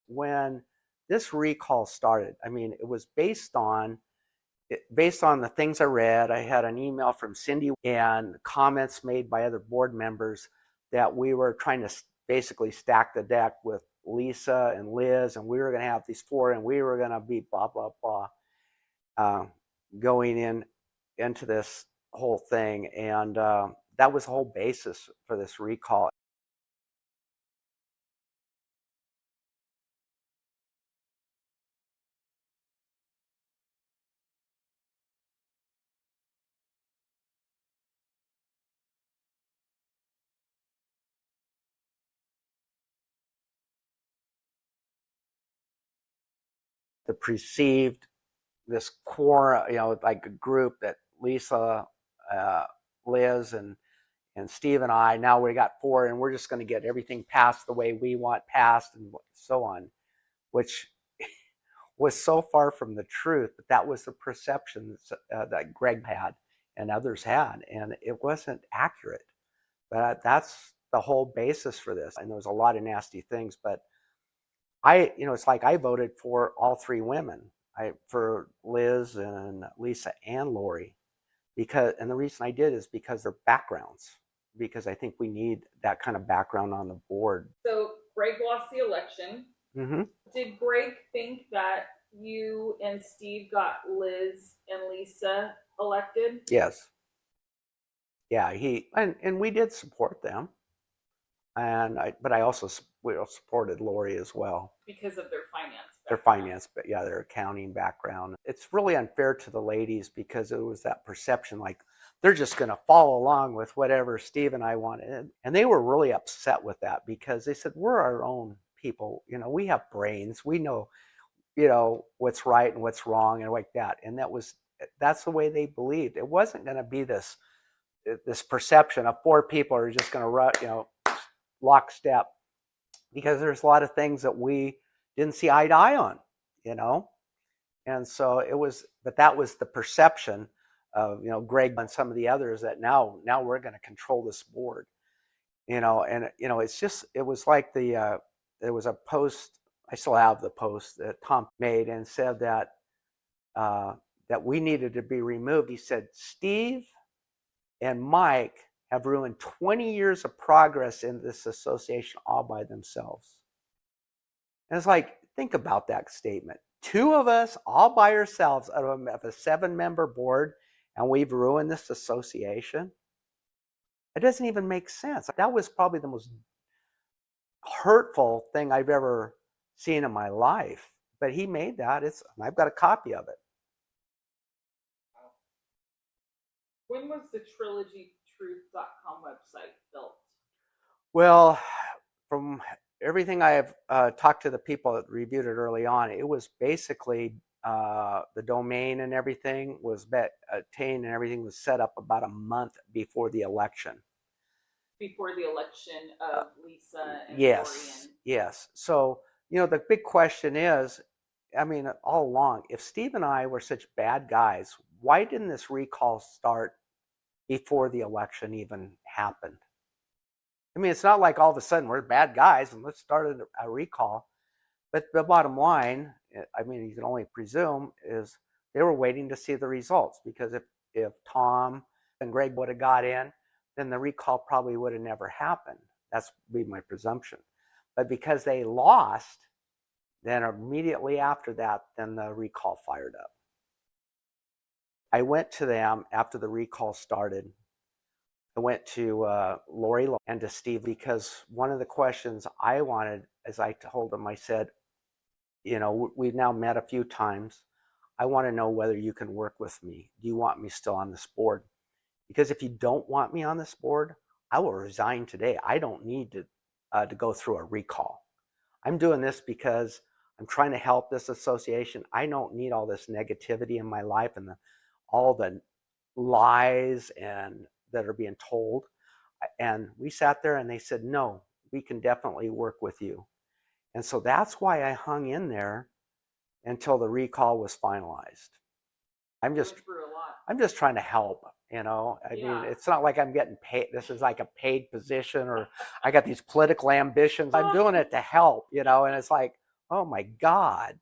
when this recall started, I mean, it was based on the things I read. I had an email from Cindy and comments made by other board members that we were trying to basically stack the deck with Lisa and Liz, and we were going to have these four, and we were going to be blah blah blah, going into this whole thing, and that was the whole basis for this recall. The perceived this core, like a group that Lisa, uh, Liz, and Steve and I, now we got four, and we're just going to get everything passed the way we want passed, and so on, which was so far from the truth. But that was the perception that Greg had and others had, and it wasn't accurate. But that's the whole basis for this. And there was a lot of nasty things, but it's like I voted for all three women. For Liz and Lisa and Lori, and the reason I did is because their backgrounds, because I think we need that kind of background on the board. So Greg lost the election. Mm-hmm. Did Greg think that you and Steve got Liz and Lisa elected? Yes. Yeah, and we did support them, but I also supported Lori as well because of their finance. Their finance, but yeah, their accounting background. It's really unfair to the ladies because it was that perception like they're just going to follow along with whatever Steve and I wanted. And they were really upset with that because they said, we're our own people. We have brains. We know, what's right and what's wrong and like that. And that's the way they believed. It wasn't going to be this perception of four people are just going to run, lockstep, because there's a lot of things that we didn't see eye to eye on, and so but that was the perception of Greg and some of the others, that now we're going to control this board, and it was like there was a post, I still have the post that Tom made, and said that that we needed to be removed. He said Steve and Mike have ruined 20 years of progress in this association all by themselves. And it's like, think about that statement. Two of us all by ourselves out of a 7-member board, and we've ruined this association. It doesn't even make sense. That was probably the most hurtful thing I've ever seen in my life. But he made that. I've got a copy of it. When was the trilogytruth.com website built? Well, from everything I have talked to the people that reviewed it early on, it was basically the domain and everything was attained, and everything was set up about a month before the election. Before the election of Lisa and yes, yes. So the big question is, I mean, all along, if Steve and I were such bad guys, why didn't this recall start before the election even happened? I mean, it's not like all of a sudden we're bad guys and let's start a recall. But the bottom line, I mean, you can only presume, is they were waiting to see the results, because if Tom and Greg would have got in, then the recall probably would have never happened. That's be my presumption. But because they lost, then immediately after that, then the recall fired up. I went to them after the recall started. I went to Lori and to Steve, because one of the questions I wanted, as I told them, I said, we've now met a few times. I want to know whether you can work with me. Do you want me still on this board? Because if you don't want me on this board, I will resign today. I don't need to go through a recall. I'm doing this because I'm trying to help this association. I don't need all this negativity in my life and all the lies that are being told. And we sat there and they said, no, we can definitely work with you. And so that's why I hung in there until the recall was finalized. I'm just trying to help, I mean, it's not like I'm getting paid. This is like a paid position, or I got these political ambitions. I'm doing it to help, and it's like, Oh my God.